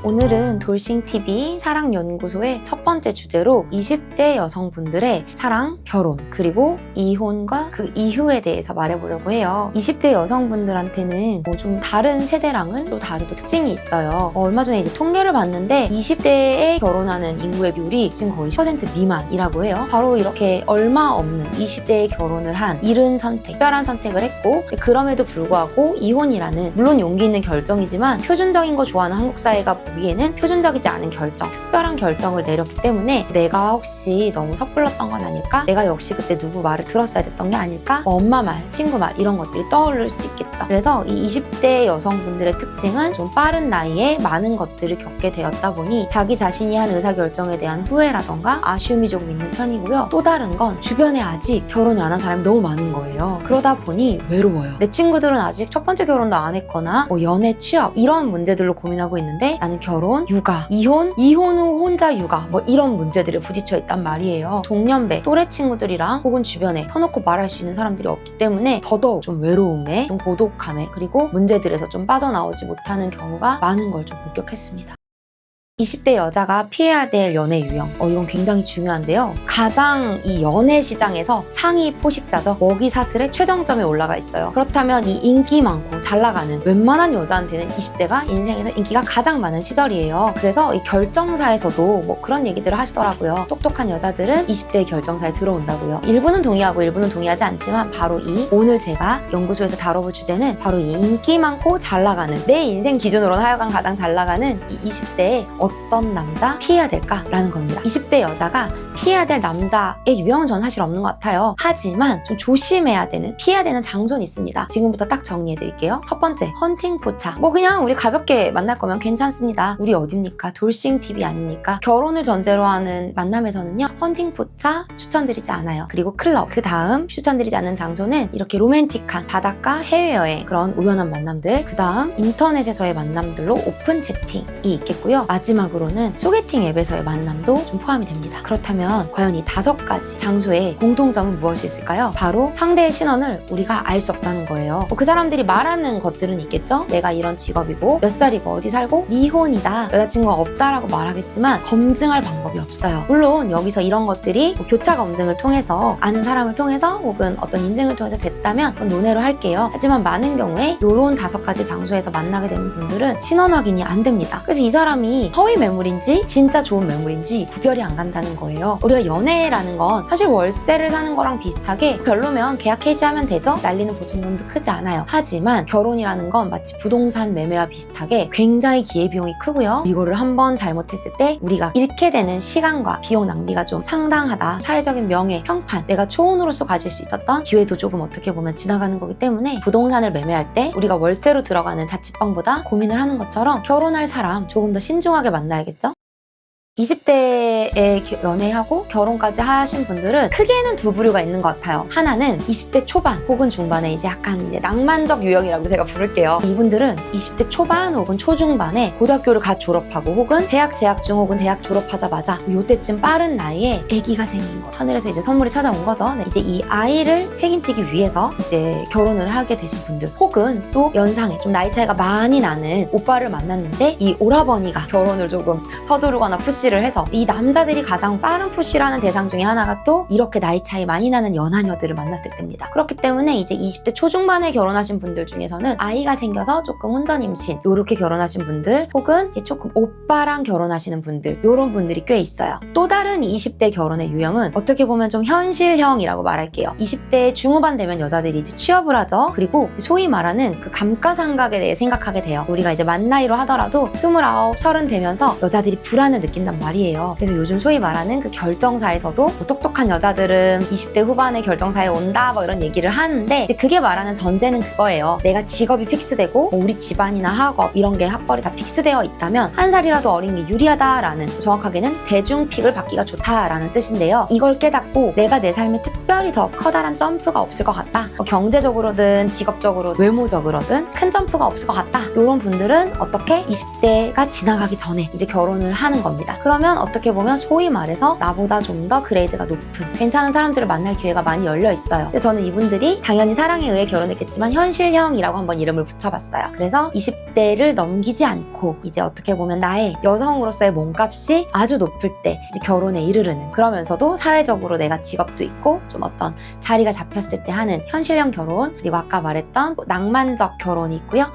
오늘은 돌싱TV 사랑연구소의 첫 번째 주제로 20대 여성분들의 사랑, 결혼, 그리고 이혼과 그 이후에 대해서 말해보려고 해요. 20대 여성분들한테는 좀 다른 세대랑은 또 다른 특징이 있어요. 얼마 전에 이제 통계를 봤는데 20대에 결혼하는 인구의 비율이 지금 거의 10% 미만이라고 해요. 바로 이렇게 얼마 없는 20대에 결혼을 한 이른 선택, 특별한 선택을 했고, 그럼에도 불구하고 이혼이라는 물론 용기 있는 결정이지만 표준적인 거 좋아하는 한국 사회가 보기에는 표준적이지 않은 결정, 특별한 결정을 내렸기 때문에 내가 혹시 너무 섣불렀던 건 아닐까? 내가 역시 그때 누구 말을 들었어야 됐던 게 아닐까? 엄마 말, 친구 말 이런 것들이 떠오를 수 있겠죠. 그래서 이 20대 여성분들의 특징은 좀 빠른 나이에 많은 것들을 겪게 되었다 보니 자기 자신이 한 의사결정에 대한 후회라던가 아쉬움이 조금 있는 편이고요. 또 다른 건 주변에 아직 결혼을 안 한 사람이 너무 많은 거예요. 그러다 보니 외로워요. 내 친구들은 아직 첫 번째 결혼도 안 했거나 연애, 취업 이런 문제들로 고민하고 있는데 나는 결혼, 육아, 이혼 후 혼자 육아 이런 문제들에 부딪혀 있단 말이에요. 동년배, 또래 친구들이랑 혹은 주변에 터놓고 말할 수 있는 사람들이 없기 때문에 더더욱 좀 외로움에, 좀 고독함에, 그리고 문제들에서 좀 빠져나오지 못하는 경우가 많은 걸 좀 목격했습니다. 20대 여자가 피해야 될 연애 유형, 이건 굉장히 중요한데요. 가장 이 연애 시장에서 상위 포식자죠. 먹이 사슬의 최정점에 올라가 있어요. 그렇다면 이 인기 많고 잘 나가는 웬만한 여자한테는 20대가 인생에서 인기가 가장 많은 시절이에요. 그래서 이 결정사에서도 그런 얘기들을 하시더라고요. 똑똑한 여자들은 20대 결정사에 들어온다고요. 일부는 동의하고 일부는 동의하지 않지만 바로 오늘 제가 연구소에서 다뤄볼 주제는 바로 이 인기 많고 잘 나가는, 내 인생 기준으로는 하여간 가장 잘 나가는 이 20대에 어떤 남자 피해야 될까라는 겁니다. 20대 여자가 피해야 될 남자의 유형은 전 사실 없는 것 같아요. 하지만 좀 조심해야 되는, 피해야 되는 장소는 있습니다. 지금부터 딱 정리해드릴게요. 첫 번째, 헌팅 포차. 그냥 우리 가볍게 만날 거면 괜찮습니다. 우리 어딥니까? 돌싱TV 아닙니까? 결혼을 전제로 하는 만남에서는요, 헌팅 포차 추천드리지 않아요. 그리고 클럽, 그 다음 추천드리지 않는 장소는 이렇게 로맨틱한 바닷가, 해외여행, 그런 우연한 만남들, 그 다음 인터넷에서의 만남들로 오픈 채팅이 있겠고요. 마지막으로는 소개팅 앱에서의 만남도 좀 포함이 됩니다. 그렇다면 과연 이 5가지 장소의 공통점은 무엇이 있을까요? 바로 상대의 신원을 우리가 알 수 없다는 거예요. 그 사람들이 말하는 것들은 있겠죠? 내가 이런 직업이고 몇 살이고 어디 살고 미혼이다, 여자친구가 없다라고 말하겠지만 검증할 방법이 없어요. 물론 여기서 이런 것들이 교차 검증을 통해서, 아는 사람을 통해서 혹은 어떤 인증을 통해서 됐다면 그건 논외로 할게요. 하지만 많은 경우에 이런 5가지 장소에서 만나게 되는 분들은 신원 확인이 안 됩니다. 그래서 이 사람이 허위 매물인지 진짜 좋은 매물인지 구별이 안 간다는 거예요. 우리가 연애라는 건 사실 월세를 사는 거랑 비슷하게 별로면 계약 해지하면 되죠? 날리는 보증금도 크지 않아요. 하지만 결혼이라는 건 마치 부동산 매매와 비슷하게 굉장히 기회비용이 크고요. 이거를 한번 잘못했을 때 우리가 잃게 되는 시간과 비용 낭비가 좀 상당하다. 사회적인 명예, 평판, 내가 초혼으로서 가질 수 있었던 기회도 조금 어떻게 보면 지나가는 거기 때문에 부동산을 매매할 때 우리가 월세로 들어가는 자취방보다 고민을 하는 것처럼 결혼할 사람 조금 더 신중하게 만나야겠죠? 20대에 연애하고 결혼까지 하신 분들은 크게는 두 부류가 있는 것 같아요. 하나는 20대 초반 혹은 중반에 약간 낭만적 유형이라고 제가 부를게요. 이분들은 20대 초반 혹은 초중반에 고등학교를 갓 졸업하고 혹은 대학 재학 중 혹은 대학 졸업하자마자 요때쯤 빠른 나이에 아기가 생긴 거. 하늘에서 선물이 찾아온 거죠. 이제 이 아이를 책임지기 위해서 결혼을 하게 되신 분들, 혹은 또 연상에 좀 나이 차이가 많이 나는 오빠를 만났는데 이 오라버니가 결혼을 조금 서두르거나 푸시를 해서 이 남자들이 가장 빠른 푸시를 하는 대상 중에 하나가 또 이렇게 나이 차이 많이 나는 연하녀들을 만났을 때입니다. 그렇기 때문에 이제 20대 초중반에 결혼하신 분들 중에서는 아이가 생겨서 조금 혼전 임신, 요렇게 결혼하신 분들, 혹은 조금 오빠랑 결혼하시는 분들, 요런 분들이 꽤 있어요. 또 다른 20대 결혼의 유형은 어떻게 보면 좀 현실형이라고 말할게요. 20대 중후반 되면 여자들이 이제 취업을 하죠. 그리고 소위 말하는 그 감가상각에 대해 생각하게 돼요. 우리가 이제 만 나이로 하더라도 29, 30 되면서 여자들이 불안을 느낀단 말이에요. 그래서 요즘 소위 말하는 그 결정사에서도 똑똑한 여자들은 20대 후반에 결정사에 온다 이런 얘기를 하는데, 이제 그게 말하는 전제는 그거예요. 내가 직업이 픽스되고 우리 집안이나 학업 이런 게 학벌이 다 픽스되어 있다면 한 살이라도 어린 게 유리하다라는, 정확하게는 대중픽을 받기가 좋다라는 뜻인데요. 이걸 깨닫고 내가 내 삶에 특별히 더 커다란 점프가 없을 것 같다, 경제적으로든 직업적으로 외모적으로든 큰 점프가 없을 것 같다, 이런 분들은 어떻게 20대가 지나가기 전에 이제 결혼을 하는 겁니다. 그러면 어떻게 보면 소위 말해서 나보다 좀 더 그레이드가 높은 괜찮은 사람들을 만날 기회가 많이 열려 있어요. 근데 저는 이분들이 당연히 사랑에 의해 결혼했겠지만 현실형이라고 한번 이름을 붙여봤어요. 그래서 20대를 넘기지 않고 이제 어떻게 보면 나의 여성으로서의 몸값이 아주 높을 때 이제 결혼에 이르르는, 그러면서도 사회적으로 내가 직업도 있고 좀 어떤 자리가 잡혔을 때 하는 현실형 결혼, 그리고 아까 말했던 낭만적 결혼이 있고요.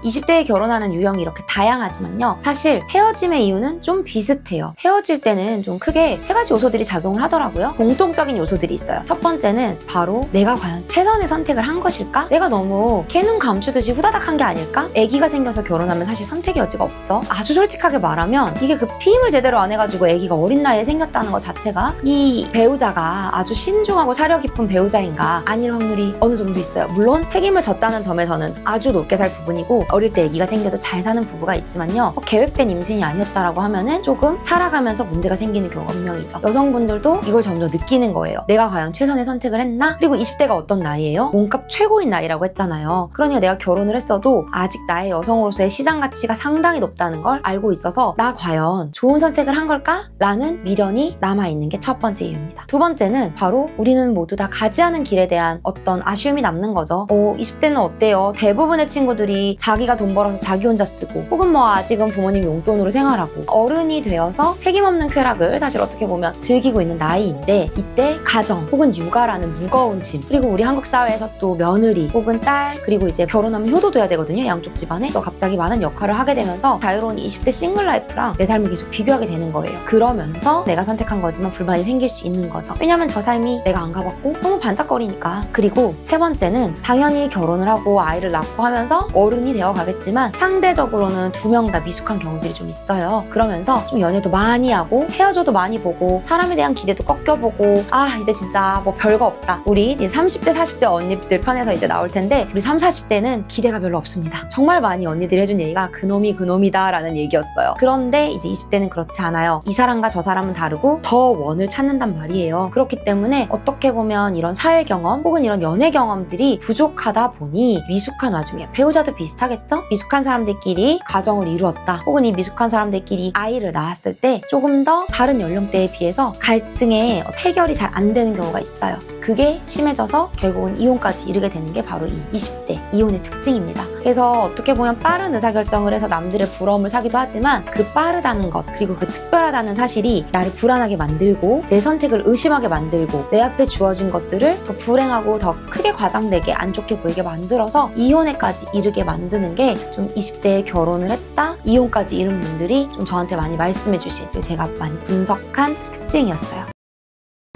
20대에 결혼하는 유형이 이렇게 다양하지만요. 사실 헤어짐의 이유는 좀 비슷해요. 헤어질 때는 좀 크게 3가지 요소들이 작용을 하더라고요. 공통적인 요소들이 있어요. 첫 번째는 바로 내가 과연 최선의 선택을 한 것일까? 내가 너무 개눈 감추듯이 후다닥 한 게 아닐까? 아기가 생겨서 결혼하면 사실 선택의 여지가 없죠. 아주 솔직하게 말하면 이게 그 피임을 제대로 안 해가지고 아기가 어린 나이에 생겼다는 것 자체가 이 배우자가 아주 신중하고 사려 깊은 배우자인가 아닐 확률이 어느 정도 있어요. 물론 책임을 졌다는 점에서는 아주 높게 살 부분이고, 어릴 때 아기가 생겨도 잘 사는 부부가 있지만요. 계획된 임신이 아니었다라고 하면은 조금 살아가면서 문제가 생기는 경우가 분명히죠. 여성분들도 이걸 점점 느끼는 거예요. 내가 과연 최선의 선택을 했나? 그리고 20대가 어떤 나이예요? 몸값 최고인 나이라고 했잖아요. 그러니까 내가 결혼을 했어도 아직 나의 여성으로서의 시장 가치가 상당히 높다는 걸 알고 있어서 나 과연 좋은 선택을 한 걸까? 라는 미련이 남아있는 게 첫 번째 이유입니다. 두 번째는 바로 우리는 모두 다 가지 않은 길에 대한 어떤 아쉬움이 남는 거죠. 20대는 어때요? 대부분의 친구들이 자기가 돈 벌어서 자기 혼자 쓰고, 혹은 뭐 아직은 부모님 용돈으로 생활하고, 어른이 되어서 책임 없는 쾌락을 사실 어떻게 보면 즐기고 있는 나이인데, 이때 가정 혹은 육아라는 무거운 짐, 그리고 우리 한국 사회에서 또 며느리 혹은 딸, 그리고 이제 결혼하면 효도도 해야 되거든요. 양쪽 집안에. 또 갑자기 많은 역할을 하게 되면서 자유로운 20대 싱글 라이프랑 내 삶을 계속 비교하게 되는 거예요. 그러면서 내가 선택한 거지만 불만이 생길 수 있는 거죠. 왜냐면 저 삶이 내가 안 가봤고 너무 반짝거리니까. 그리고 세 번째는 당연히 결혼을 하고 아이를 낳고 하면서 어른이 되어 가겠지만 상대적으로는 2명 다 미숙한 경우들이 좀 있어요. 그러면서 좀 연애도 많이 하고 헤어져도 많이 보고 사람에 대한 기대도 꺾여보고, 이제 진짜 뭐 별거 없다. 우리 이제 30대 40대 언니들 편에서 이제 나올 텐데, 우리 30, 40대는 기대가 별로 없습니다. 정말 많이 언니들이 해준 얘기가 그놈이 그놈이다 라는 얘기였어요. 그런데 이제 20대는 그렇지 않아요. 이 사람과 저 사람은 다르고 더 원을 찾는단 말이에요. 그렇기 때문에 어떻게 보면 이런 사회 경험 혹은 이런 연애 경험들이 부족하다 보니 미숙한 와중에, 배우자도 비슷하겠죠? 미숙한 사람들끼리 가정을 이루었다, 혹은 이 미숙한 사람들끼리 아이를 낳았을 때 조금 더 다른 연령대에 비해서 갈등의 해결이 잘 안 되는 경우가 있어요. 그게 심해져서 결국은 이혼까지 이르게 되는 게 바로 이 20대 이혼의 특징입니다. 그래서 어떻게 보면 빠른 의사결정을 해서 남들의 부러움을 사기도 하지만, 그 빠르다는 것, 그리고 그 특별하다는 사실이 나를 불안하게 만들고 내 선택을 의심하게 만들고 내 앞에 주어진 것들을 더 불행하고 더 크게 과장되게 안 좋게 보이게 만들어서 이혼에까지 이르게 만드는 게 좀 20대에 결혼을 했다, 이혼까지 이른 분들이 좀 저한테 많이 말씀해 주신, 제가 많이 분석한 특징이었어요.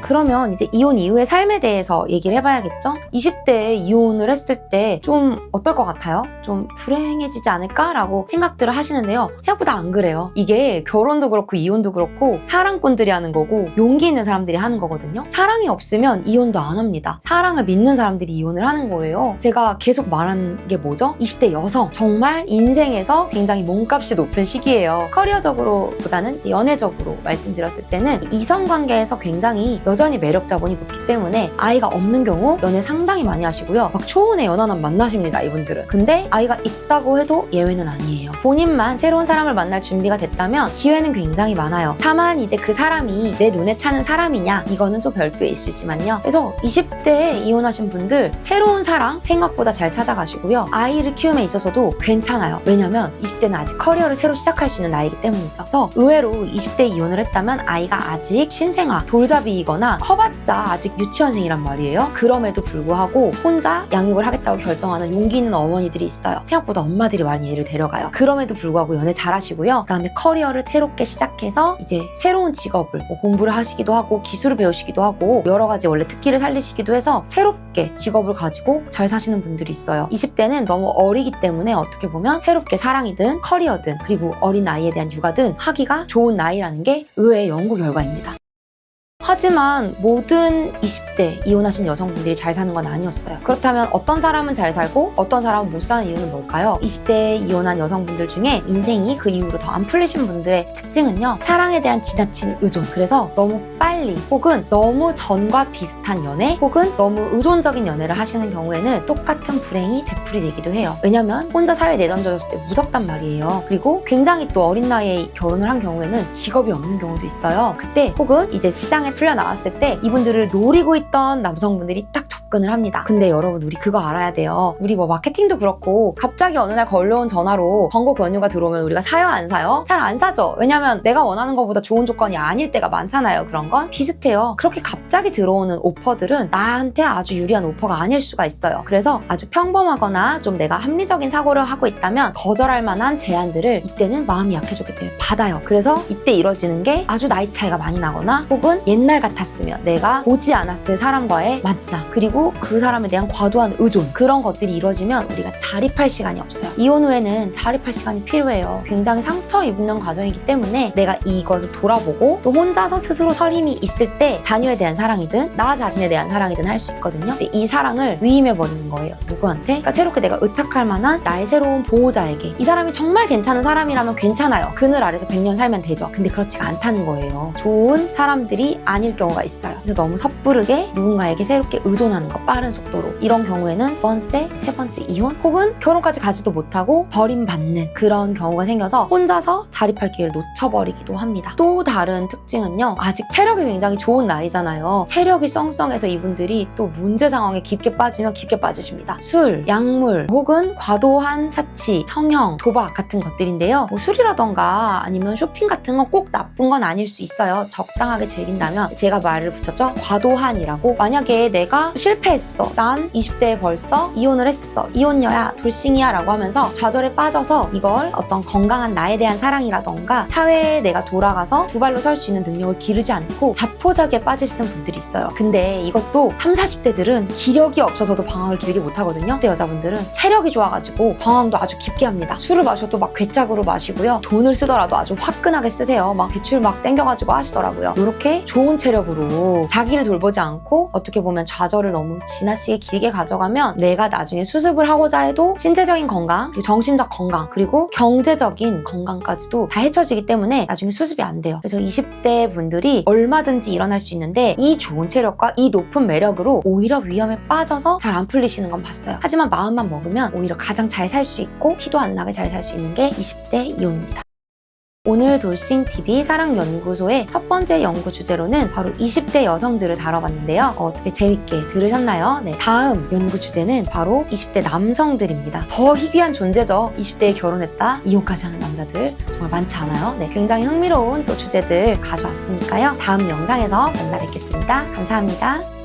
그러면 이제 이혼 이후의 삶에 대해서 얘기를 해봐야겠죠? 20대에 이혼을 했을 때 좀 어떨 것 같아요? 좀 불행해지지 않을까라고 생각들을 하시는데요. 생각보다 안 그래요. 이게 결혼도 그렇고 이혼도 그렇고 사랑꾼들이 하는 거고 용기 있는 사람들이 하는 거거든요. 사랑이 없으면 이혼도 안 합니다. 사랑을 믿는 사람들이 이혼을 하는 거예요. 제가 계속 말하는 게 뭐죠? 20대 여성, 정말 인생에서 굉장히 몸값이 높은 시기예요. 커리어적으로 보다는 이제 연애적으로 말씀드렸을 때는 이성관계에서 굉장히 여전히 매력 자본이 높기 때문에 아이가 없는 경우 연애 상당히 많이 하시고요. 막 초혼의 연하남 만나십니다, 이분들은. 근데 아이가 있다고 해도 예외는 아니에요. 본인만 새로운 사람을 만날 준비가 됐다면 기회는 굉장히 많아요. 다만 이제 그 사람이 내 눈에 차는 사람이냐, 이거는 좀 별도의 이슈지만요. 그래서 20대에 이혼하신 분들 새로운 사랑 생각보다 잘 찾아가시고요. 아이를 키움에 있어서도 괜찮아요. 왜냐면 20대는 아직 커리어를 새로 시작할 수 있는 나이이기 때문이죠. 그래서 의외로 20대에 이혼을 했다면 아이가 아직 신생아, 돌잡이이거나 커봤자 아직 유치원생이란 말이에요. 그럼에도 불구하고 혼자 양육을 하겠다고 결정하는 용기 있는 어머니들이 있어요. 생각보다 엄마들이 많이 애를 데려가요. 그럼에도 불구하고 연애 잘 하시고요. 그 다음에 커리어를 새롭게 시작해서 이제 새로운 직업을 공부를 하시기도 하고 기술을 배우시기도 하고 여러 가지 원래 특기를 살리시기도 해서 새롭게 직업을 가지고 잘 사시는 분들이 있어요. 20대는 너무 어리기 때문에 어떻게 보면 새롭게 사랑이든 커리어든 그리고 어린 나이에 대한 육아든 하기가 좋은 나이라는 게 의외의 연구 결과입니다. 하지만 모든 20대 이혼하신 여성분들이 잘 사는 건 아니었어요. 그렇다면 어떤 사람은 잘 살고 어떤 사람은 못 사는 이유는 뭘까요? 20대 이혼한 여성분들 중에 인생이 그 이후로 더 안 풀리신 분들의 특징은요, 사랑에 대한 지나친 의존. 그래서 너무 빨리 혹은 너무 전과 비슷한 연애 혹은 너무 의존적인 연애를 하시는 경우에는 똑같은 불행이 되풀이되기도 해요. 왜냐면 혼자 사회에 내던져졌을 때 무섭단 말이에요. 그리고 굉장히 또 어린 나이에 결혼을 한 경우에는 직업이 없는 경우도 있어요. 그때 혹은 이제 시장에 풀려 나왔을 때 이분들을 노리고 있던 남성분들이 딱 접근을 합니다. 근데 여러분, 우리 그거 알아야 돼요. 우리 뭐 마케팅도 그렇고 갑자기 어느 날 걸려온 전화로 광고 권유가 들어오면 우리가 사요 안 사요? 잘 안 사죠. 왜냐면 내가 원하는 것보다 좋은 조건이 아닐 때가 많잖아요. 그런 건 비슷해요. 그렇게 갑자기 들어오는 오퍼들은 나한테 아주 유리한 오퍼가 아닐 수가 있어요. 그래서 아주 평범하거나 좀 내가 합리적인 사고를 하고 있다면 거절할 만한 제안들을 이때는 마음이 약해졌기 때문에 받아요. 그래서 이때 이뤄지는 게 아주 나이 차이가 많이 나거나 혹은 옛날 같았으면 내가 보지 않았을 사람과의 만남, 그리고 그 사람에 대한 과도한 의존, 그런 것들이 이루어지면 우리가 자립할 시간이 없어요. 이혼 후에는 자립할 시간이 필요해요. 굉장히 상처 입는 과정이기 때문에 내가 이것을 돌아보고 또 혼자서 스스로 설 힘이 있을 때 자녀에 대한 사랑이든 나 자신에 대한 사랑이든 할 수 있거든요. 근데 이 사랑을 위임해버리는 거예요. 누구한테? 그러니까 새롭게 내가 의탁할 만한 나의 새로운 보호자에게. 이 사람이 정말 괜찮은 사람이라면 괜찮아요. 그늘 아래서 100년 살면 되죠. 근데 그렇지가 않다는 거예요. 좋은 사람들이 아닐 경우가 있어요. 그래서 너무 섣부르게 누군가에게 새롭게 의존하는 거, 빠른 속도로. 이런 경우에는 두 번째, 세 번째 이혼 혹은 결혼까지 가지도 못하고 버림받는 그런 경우가 생겨서 혼자서 자립할 기회를 놓쳐버리기도 합니다. 또 다른 특징은요, 아직 체력이 굉장히 좋은 나이잖아요. 체력이 썽썽해서 이분들이 또 문제 상황에 깊게 빠지면 깊게 빠지십니다. 술, 약물 혹은 과도한 사치, 성형, 도박 같은 것들인데요. 뭐 술이라던가 아니면 쇼핑 같은 건 꼭 나쁜 건 아닐 수 있어요. 적당하게 즐긴다면. 제가 말을 붙였죠. 과도한이라고. 만약에 내가 실패했어. 난 20대에 벌써 이혼을 했어. 이혼녀야, 돌싱이야 라고 하면서 좌절에 빠져서 이걸 어떤 건강한 나에 대한 사랑이라던가 사회에 내가 돌아가서 두 발로 설 수 있는 능력을 기르지 않고 자포자기에 빠지시는 분들이 있어요. 근데 이것도 30, 40대들은 기력이 없어서도 방황을 길게 못하거든요. 그때 여자분들은 체력이 좋아가지고 방황도 아주 깊게 합니다. 술을 마셔도 막 괴짝으로 마시고요. 돈을 쓰더라도 아주 화끈하게 쓰세요. 막 대출 막 땡겨가지고 하시더라고요. 이렇게 좋은 체력으로 자기를 돌보지 않고 어떻게 보면 좌절을 너무 지나치게 길게 가져가면 내가 나중에 수습을 하고자 해도 신체적인 건강, 그리고 정신적 건강, 그리고 경제적인 건강까지도 다 해쳐지기 때문에 나중에 수습이 안 돼요. 그래서 20대 분들이 얼마든지 일어날 수 있는데 이 좋은 체력과 이 높은 매력으로 오히려 위험에 빠져서 잘 안 풀리시는 건 봤어요. 하지만 마음만 먹으면 오히려 가장 잘 살 수 있고 티도 안 나게 잘 살 수 있는 게 20대 이혼입니다. 오늘 돌싱TV 사랑연구소의 첫 번째 연구 주제로는 바로 20대 여성들을 다뤄봤는데요. 어떻게 재밌게 들으셨나요? 네, 다음 연구 주제는 바로 20대 남성들입니다. 더 희귀한 존재죠. 20대에 결혼했다, 이혼까지 하는 남자들 정말 많지 않아요? 네, 굉장히 흥미로운 또 주제들 가져왔으니까요. 다음 영상에서 만나 뵙겠습니다. 감사합니다.